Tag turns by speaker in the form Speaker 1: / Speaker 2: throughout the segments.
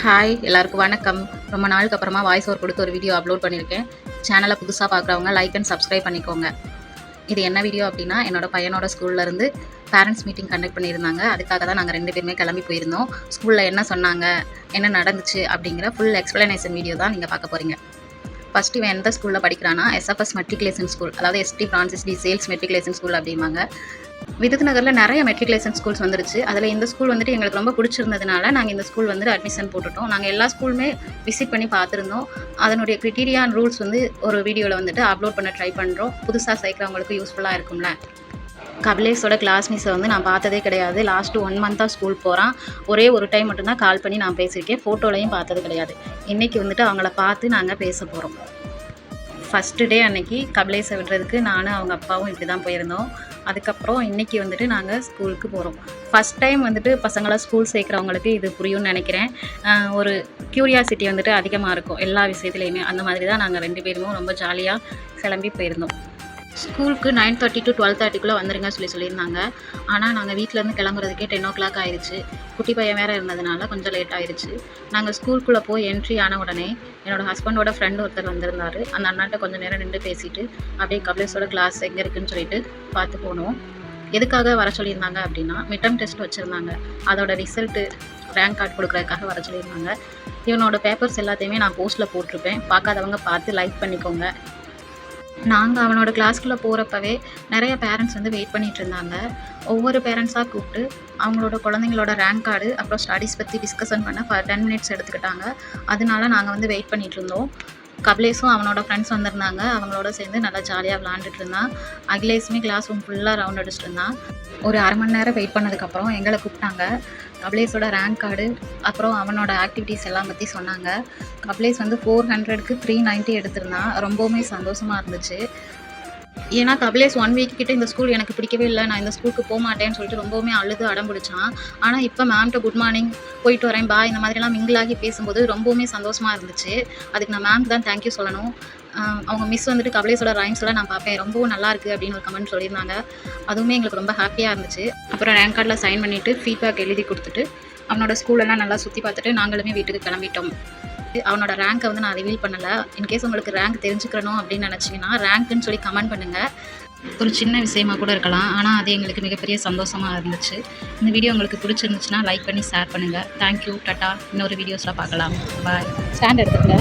Speaker 1: Hi எல்லாருக்கும் வணக்கம். ரொம்ப நாளுக்கு அப்புறமா வாய்ஸ் ஓவர் கொடுத்து ஒரு வீடியோ அப்லோட் பண்ணியிருக்கேன். சேனலை புதுசாக பார்க்குறவங்க லைக் அண்ட் சப்ஸ்கிரைப் பண்ணிக்கோங்க. இது என்ன வீடியோ அப்படின்னா, என்னோட பையனோட ஸ்கூல்லேருந்து பேரண்ட்ஸ் மீட்டிங் கண்டக்ட் பண்ணியிருந்தாங்க. அதுக்காக தான் நாங்கள் 2 பேருமே கிளம்பி போயிருந்தோம். ஸ்கூலில் என்ன சொன்னாங்க, என்ன நடந்துச்சு அப்படிங்கிற ஃபுல் எக்ஸ்ப்ளனேஷன் வீடியோ தான் நீங்கள் பார்க்க போகிறீங்க. ஃபஸ்ட்டு இவன் எந்த ஸ்கூலில் படிக்கிறான்னா, எஸ்எஃப்எஸ் மெட்ரிகுலேஷன் ஸ்கூல், அதாவது ST Francis de Sales matriculation school அப்படிம்பாங்க. விருது நகரில் நிறைய மெட்ரிகுலேஷன் ஸ்கூல்ஸ் வந்துருச்சு. அதில் இந்த ஸ்கூல் வந்துட்டு எங்களுக்கு ரொம்ப பிடிச்சிருந்ததுனால நாங்கள் இந்த ஸ்கூல் வந்துட்டு அட்மிஷன் போட்டுட்டோம். நாங்கள் எல்லா ஸ்கூலுமே விசிட் பண்ணி பார்த்துருந்தோம். அதனுடைய க்ரிட்டீரியா அண்ட் ரூல்ஸ் வந்து ஒரு வீடியோவில் வந்துட்டு அப்லோட் பண்ண ட்ரை பண்ணுறோம். புதுசாக சேர்க்குறவங்களுக்கு யூஸ்ஃபுல்லாக இருக்கும்ல. கபிலேஷோட கிளாஸ் மிஸ்ஸை வந்து நான் பார்த்ததே கிடையாது. லாஸ்ட்டு 1 மந்த்தாக ஸ்கூல் போகிறான். ஒரே ஒரு டைம் மட்டும்தான் கால் பண்ணி நான் பேசியிருக்கேன். ஃபோட்டோலையும் பார்த்தது கிடையாது. இன்றைக்கி வந்துட்டு அவங்கள பார்த்து நாங்கள் பேச போகிறோம். ஃபஸ்ட்டு டே அன்னைக்கு கபிலேஷை விடுறதுக்கு நானும் அவங்க அப்பாவும் இப்படி தான் போயிருந்தோம். அதுக்கப்புறம் இன்றைக்கி வந்துட்டு நாங்கள் ஸ்கூலுக்கு போகிறோம். ஃபஸ்ட் டைம் வந்துட்டு பசங்களை ஸ்கூல் சேர்க்குறவங்களுக்கு இது புரியும்னு நினைக்கிறேன். ஒரு க்யூரியாசிட்டி வந்துட்டு அதிகமாக இருக்கும் எல்லா விஷயத்துலையுமே. அந்த மாதிரி தான் நாங்கள் 2 பேரும் ரொம்ப ஜாலியாக கிளம்பி போயிருந்தோம். ஸ்கூலுக்கு 9:30 to 12:30 வந்துருங்க சொல்லியிருந்தாங்க. ஆனால் நாங்கள் வீட்டிலேருந்து கிளம்புறதுக்கே 10 o'clock ஆயிடுச்சு. குட்டி பையன் வேறு இருந்ததுனால கொஞ்சம் லேட் ஆயிடுச்சு. நாங்கள் ஸ்கூலுக்குள்ளே போய் என்ட்ரி ஆன உடனே என்னோடய ஹஸ்பண்டோட ஃப்ரெண்டு ஒருத்தர் வந்திருந்தார். அந்த அண்ணாட்ட கொஞ்சம் நேரம் நின்று பேசிவிட்டு அப்படியே கபிலேஷோட கிளாஸ் எங்கே இருக்குதுன்னு சொல்லிட்டு பார்த்து போனோம். எதுக்காக வர சொல்லியிருந்தாங்க அப்படின்னா, மிட்டம் டெஸ்ட் வச்சுருந்தாங்க. அதோட ரிசல்ட்டு ரேங்க் கார்டு கொடுக்குறதுக்காக வர சொல்லியிருந்தாங்க. இவனோட பேப்பர்ஸ் எல்லாத்தையுமே நான் போஸ்ட்டில் போட்டிருப்பேன். பார்க்காதவங்க பார்த்து லைக் பண்ணிக்கோங்க. நாங்கள் அவனோட கிளாஸ்க்குள்ளே போகிறப்பவே நிறைய பேரண்ட்ஸ் வந்து வெயிட் பண்ணிகிட்டு இருந்தாங்க. ஒவ்வொரு பேரண்ட்ஸாக கூப்பிட்டு அவங்களோட குழந்தைங்களோட ரேங்க் கார்டு அப்புறம் ஸ்டடீஸ் பற்றி டிஸ்கஷன் பண்ண 10 minutes எடுத்துக்கிட்டாங்க. அதனால நாங்கள் வந்து வெயிட் பண்ணிகிட்டு இருந்தோம். கபிலேஷும் அவனோட ஃப்ரெண்ட்ஸ் வந்திருந்தாங்க. அவங்களோட சேர்ந்து நல்லா ஜாலியாக விளாண்டுட்டு இருந்தான். அகிலேஷுமே கிளாஸ் ரூம் ஃபுல்லாக ரவுண்ட் அடிச்சுட்டு இருந்தான். ஒரு அரை மணி நேரம் வெயிட் பண்ணதுக்கப்புறம் எங்களை கூப்பிட்டாங்க. கபிலேஷோட ரேங்க் கார்டு அப்புறம் அவனோட ஆக்டிவிட்டீஸ் எல்லாம் பற்றி சொன்னாங்க. கபிலேஷ் வந்து 400க்கு 390 எடுத்திருந்தான். ரொம்பவுமே சந்தோஷமாக இருந்துச்சு. ஏன்னா கபிலேஷ் 1 week கிட்ட இந்த ஸ்கூல் எனக்கு பிடிக்கவே இல்லை, நான் இந்த ஸ்கூலுக்கு போக மாட்டேன்னு சொல்லிட்டு ரொம்பவுமே அழுது அடம் பிடிச்சான். ஆனால் இப்போ மேம்கிட்ட குட் மார்னிங், போயிட்டு வரேன், பாய், இந்த மாதிரிலாம் மிங்கிளாகி பேசும்போது ரொம்பவுமே சந்தோஷமாக இருந்துச்சு. அதுக்கு நான் மேம்க்கு தான் தேங்க்யூ சொல்லணும். அவங்க மிஸ் வந்துட்டு கபிலேஷோட ரைம்ஸ் எல்லாம் நான் பார்ப்பேன், ரொம்பவும் நல்லா இருக்குது அப்படின்னு ஒரு கமெண்ட் சொல்லியிருந்தாங்க. அதுவுமே எங்களுக்கு ரொம்ப ஹாப்பியாக இருந்துச்சு. அப்புறம் ரேங்க் கார்டில் சைன் பண்ணிவிட்டு ஃபீட்பேக் எழுதி கொடுத்துட்டு அவனோட ஸ்கூலெல்லாம் நல்லா சுற்றி பார்த்துட்டு நாங்களுமே வீட்டுக்கு கிளம்பிட்டோம். அவனோட ரேங்க்கை வந்து நான் ரிவீல் பண்ணலை. இன்கேஸ் உங்களுக்கு ரேங்க் தெரிஞ்சுக்கணும் அப்படின்னு நினச்சிங்கன்னா ரேங்க்குன்னு சொல்லி கமெண்ட் பண்ணுங்கள். ஒரு சின்ன விஷயமா கூட இருக்கலாம், ஆனால் அது எங்களுக்கு மிகப்பெரிய சந்தோஷமாக இருந்துச்சு. இந்த வீடியோ உங்களுக்கு பிடிச்சிருந்துச்சுன்னா லைக் பண்ணி ஷேர் பண்ணுங்கள். Thank you, tata. இன்னொரு வீடியோஸில் பார்க்கலாம். பாய். ஸ்டாண்ட் எடுத்துக்கங்க.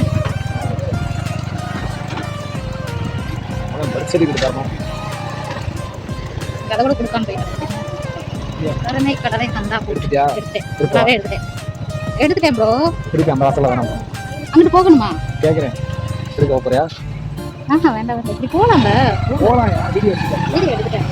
Speaker 1: கதவோட கொடுக்கான்னு போயிட்டேன். கடலை தந்தா எடுத்துட்டேன் ப்ரோ. அங்கிட்டு போகணுமா?
Speaker 2: கேக்குறேன். எடுக்க போறியா?
Speaker 1: வேண்டாம், இப்படி போலாம். வீடியோ எடுத்துட்டேன்.